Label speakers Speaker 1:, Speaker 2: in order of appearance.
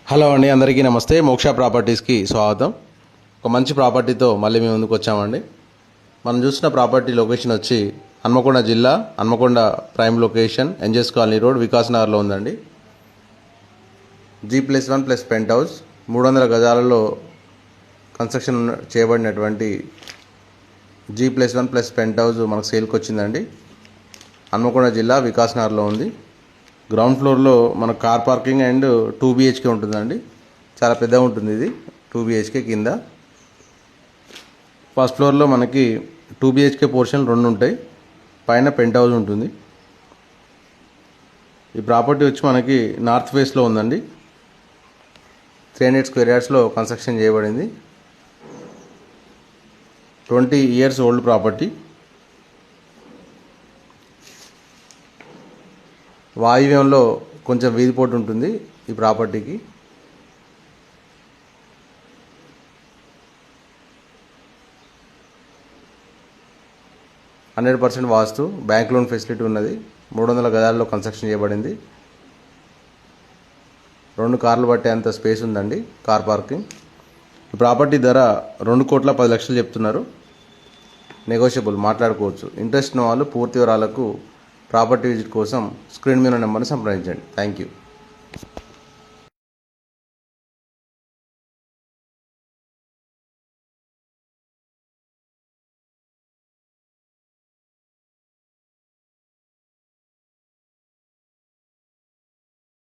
Speaker 1: Hello అండి, అందరికీ నమస్తే. మోక్ష ప్రాపర్టీస్కి స్వాగతం. ఒక మంచి ప్రాపర్టీతో మళ్ళీ మేము ముందుకు వచ్చామండి. మనం చూసిన ప్రాపర్టీ లొకేషన్ వచ్చి హన్మకొండ జిల్లా, హన్మకొండ ప్రైమ్ లొకేషన్, ఎన్జెస్ కాలనీ రోడ్, వికాస్ నగర్లో ఉందండి. G+1+ పెంట్ హౌస్ 300 గజాలలో కన్స్ట్రక్షన్ చేయబడినటువంటి G+1+ పెంట్ హౌస్ మనకు సేల్కి వచ్చిందండి. హన్మకొండ జిల్లా, వికాస్ నగర్లో ఉంది. గ్రౌండ్ ఫ్లోర్లో మన కార్ పార్కింగ్ అండ్ 2 BHK ఉంటుందండి. చాలా పెద్దగా ఉంటుంది ఇది. 2 BHK కింద ఫస్ట్ ఫ్లోర్లో మనకి 2 BHK పోర్షన్ 2 ఉంటాయి. పైన పెంట్ హౌస్ ఉంటుంది. ఈ ప్రాపర్టీ వచ్చి మనకి నార్త్ ఫేస్లో ఉందండి. 300 స్క్వేర్ యార్డ్స్లో కన్స్ట్రక్షన్ చేయబడింది. 20 years ఓల్డ్ ప్రాపర్టీ. వాయువ్యంలో కొంచెం వీధిపోటు ఉంటుంది ఈ ప్రాపర్టీకి. %% వాస్తు, బ్యాంక్ లోన్ ఫెసిలిటీ ఉన్నది. 300 గజాల్లో కన్స్ట్రక్షన్ చేయబడింది. 2 కార్లు పట్టే అంత స్పేస్ ఉందండి, కార్ పార్కింగ్. ఈ ప్రాపర్టీ ధర 2,10,00,000 చెప్తున్నారు. నెగోషియబుల్, మాట్లాడుకోవచ్చు. ఇంట్రెస్ట్ ఉన్న వాళ్ళు పూర్తి వివరాలకు ప్రాపర్టీ విజిట్ కోసం స్క్రీన్ మీద నెంబర్ని సంప్రదించండి. Thank you.